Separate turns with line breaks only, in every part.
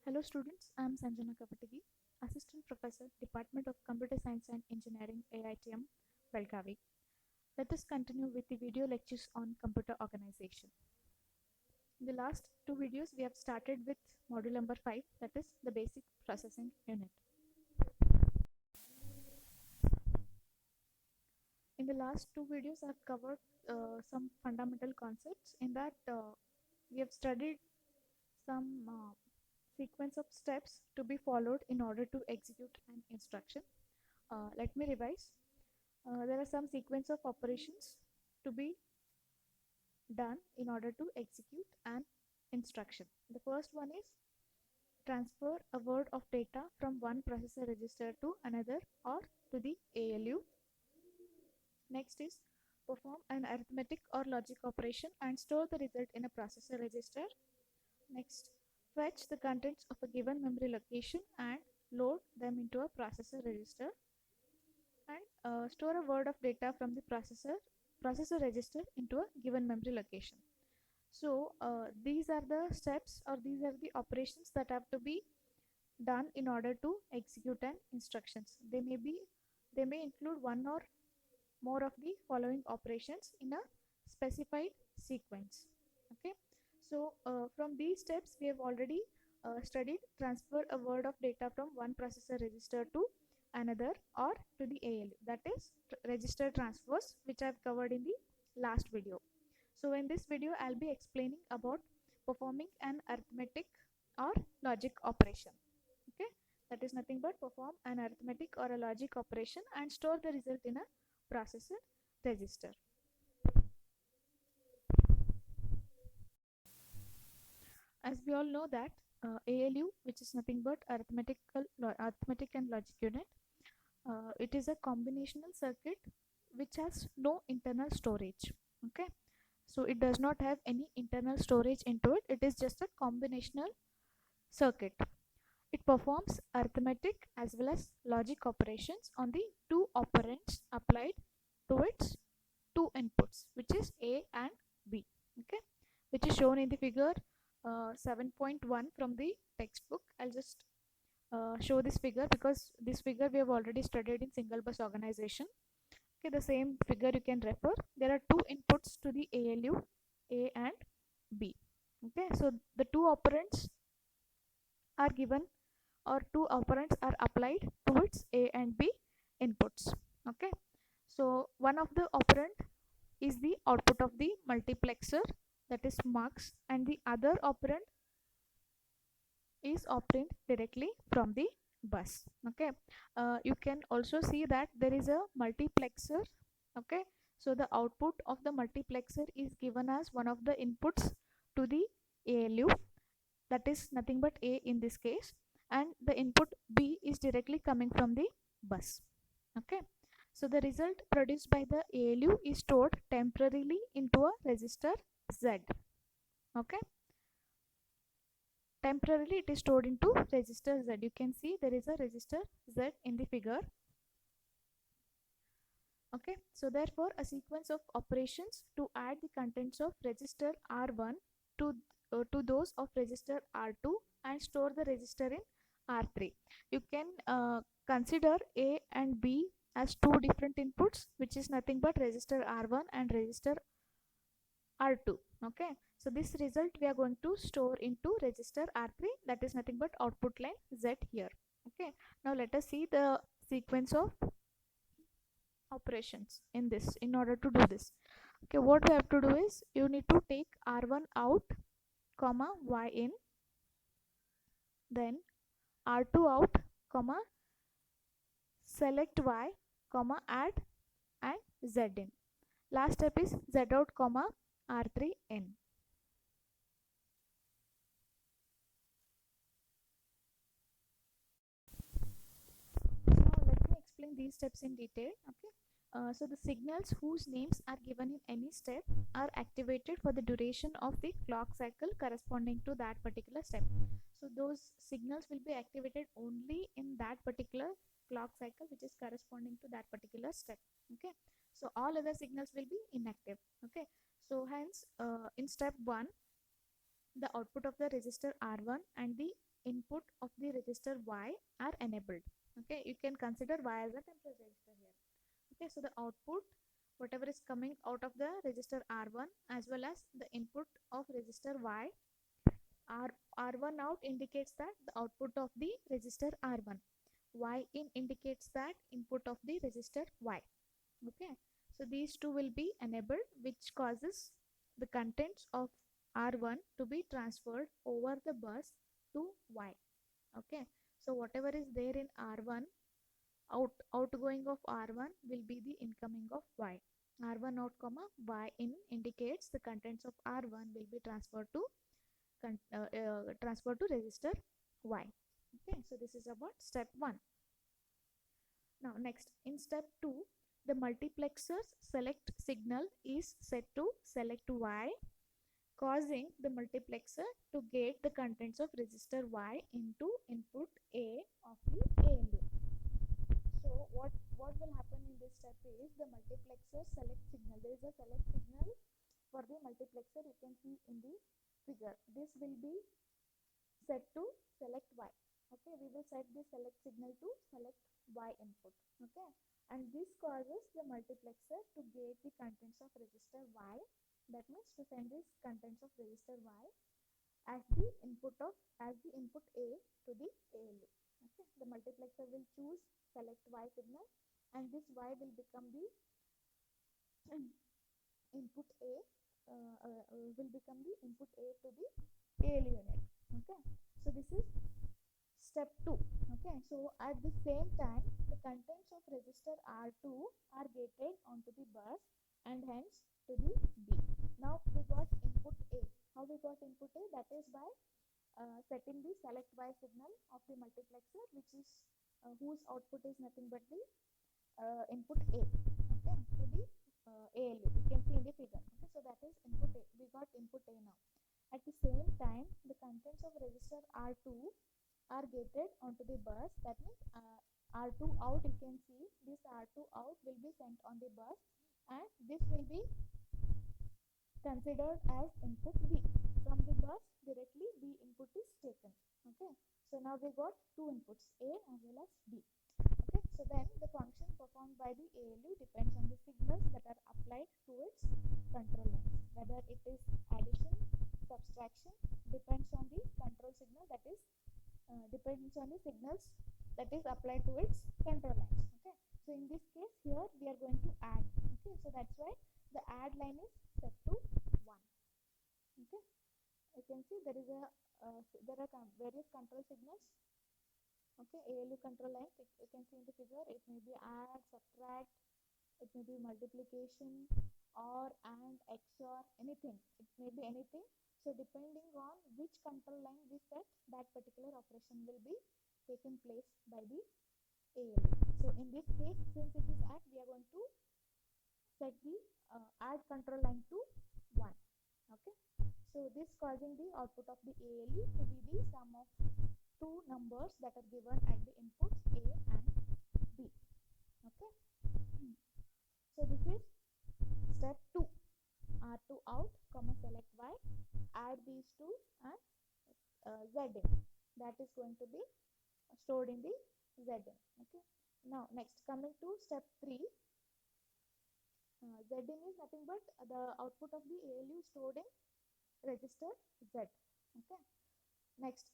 Hello students, I am Sanjana Kapatigi, Assistant Professor, Department of Computer Science and Engineering, AITM, Belgavi. Let us continue with the video lectures on computer organization. In the last two videos, we have started with module number 5, that is the basic processing unit. In the last two videos, I have covered some fundamental concepts. In that, we have studied some sequence of steps to be followed in order to execute an instruction. Let me revise. There are some sequence of operations to be done in order to execute an instruction. The first one is transfer a word of data from one processor register to another or to the ALU. Next is perform an arithmetic or logic operation and store the result in a processor register. Next, fetch the contents of a given memory location and load them into a processor register. And store a word of data from the processor register into a given memory location. So these are the steps, or these are the operations that have to be done in order to execute an instructions. They may include one or more of the following operations in a specified sequence. Okay, so from these steps we have already studied transfer a word of data from one processor register to another or to the ALU, that is register transfers, which I have covered in the last video. So in this video I'll be explaining about performing an arithmetic or logic operation. Okay, that is nothing but perform an arithmetic or a logic operation and store the result in a processor register. As we all know that ALU, which is nothing but arithmetic and logic unit, it is a combinational circuit which has no internal storage. Okay, so it does not have any internal storage into it. It is just a combinational circuit. It performs arithmetic as well as logic operations on the two operands applied to its two inputs, which is A and B. Okay, which is shown in the figure 7.1 from the textbook. I'll just show this figure because this figure we have already studied in single bus organization. Okay, the same figure you can refer. There are two inputs to the ALU, A and B. Okay, so the two operands are given, or two operands are applied towards A and B inputs. Okay, so one of the operand is the output of the multiplexer, that is marks, and the other operand is obtained directly from the bus. Okay, you can also see that there is a multiplexer. Okay, so the output of the multiplexer is given as one of the inputs to the ALU, that is nothing but A in this case, and the input B is directly coming from the bus. Okay, so the result produced by the ALU is stored temporarily into a register Z. Okay, temporarily it is stored into register Z. You can see there is a register Z in the figure. Okay, so therefore a sequence of operations to add the contents of register R1 to those of register R2 and store the register in R3. You can consider A and B as two different inputs, which is nothing but register R1 and register R2. Okay, so this result we are going to store into register R3, that is nothing but output line Z here. Okay, now let us see the sequence of operations in order to do this. Okay, what we have to do is you need to take R1 out comma Y in, then R2 out comma select Y comma add and Z in. Last step is Z out comma R3 in. Now let me explain these steps in detail. Okay, so the signals whose names are given in any step are activated for the duration of the clock cycle corresponding to that particular step. So those signals will be activated only in that particular clock cycle which is corresponding to that particular step. Okay, so all other signals will be inactive. Okay, so hence in step 1 the output of the register R1 and the input of the register Y are enabled. Okay, you can consider Y as a temporary register here. Okay, so the output, whatever is coming out of the register R1 as well as the input of register Y, R1 out indicates that the output of the register R1. Y in indicates that input of the register Y. Okay, so these two will be enabled, which causes the contents of R1 to be transferred over the bus to Y. Okay, so whatever is there in R1, outgoing of R1 will be the incoming of Y. R1 out comma Y in indicates the contents of R1 will be transferred to register Y. Okay, so this is about step 1. Now next, in step 2, the multiplexer's select signal is set to select Y, causing the multiplexer to get the contents of register Y into input A of the ALU. So what will happen in this step is the multiplexer select signal. There is a select signal for the multiplexer, you can see in the figure. This will be set to select Y. Okay, we will set the select signal to select Y input. Okay, and this causes the multiplexer to get the contents of register Y. That means to send this contents of register Y as the input A to the ALU. Okay, the multiplexer will choose select Y signal, and this Y will become the input A will become the input A to the ALU unit. Okay, so this is step 2. Okay, so at the same time, the contents of register R2 are gated onto the bus and hence to the B. Now we got input A. How we got input A? That is by setting the select Y signal of the multiplexer, which is whose output is nothing but the input A. Okay, to the ALU. You can see in the figure. Okay, so that is input A. We got input A now. At the same time, the contents of register R2 are gated onto the bus. That means R2 out, you can see this R2 out will be sent on the bus, and this will be considered as input B. From the bus directly B input is taken. Okay, so now we got two inputs, A as well as B. Okay, so then the function performed by the ALU depends on the signals that are applied to its control lines. Whether it is addition, subtraction, depends on the control signal, that is depends on the signals that is applied to its control lines. Okay, so in this case here we are going to add. Okay, so that's why the add line is set to 1. Okay, you can see there is a there are various control signals. Okay, ALU control lines, you can see in the figure, it may be add, subtract, it may be multiplication, or and, XOR, anything. It may be anything. So depending on which control line we set, that particular operation will be taken place by the ALU. So in this case, since it is add, we are going to set the add control line to 1. Okay, so this causing the output of the ALU to be the sum of two numbers that are given at the inputs A and B. Okay, so this is step 2. R2 out, comma select Y, add these two, and Z in. That is going to be stored in the Z in. Okay, now next, coming to step 3, Z in is nothing but the output of the ALU stored in register Z. Okay, next,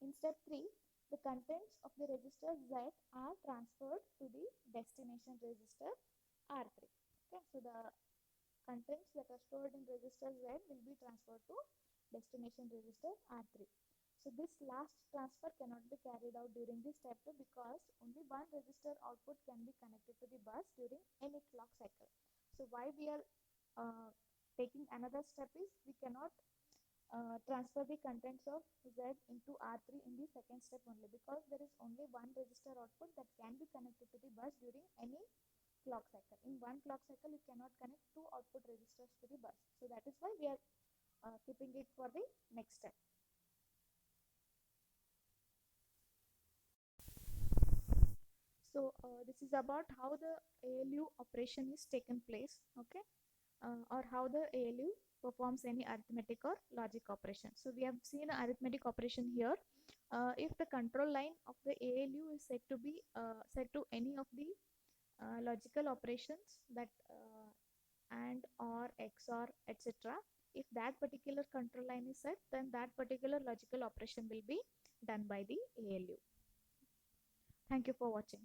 in step 3, the contents of the register Z are transferred to the destination register R3. Okay, so the contents that are stored in register Z will be transferred to destination register R3. So this last transfer cannot be carried out during this step 2 because only one register output can be connected to the bus during any clock cycle. So why we are taking another step is we cannot transfer the contents of Z into R3 in the second step only, because there is only one register output that can be connected to the bus during any clock cycle. In one clock cycle, you cannot connect two output registers to the bus. So that is why we are keeping it for the next step. So this is about how the ALU operation is taken place. Okay, or how the ALU performs any arithmetic or logic operation. So we have seen arithmetic operation here. If the control line of the ALU is said to be set to any of the logical operations, that and, or, XOR, etc. If that particular control line is set, then that particular logical operation will be done by the ALU. Thank you for watching.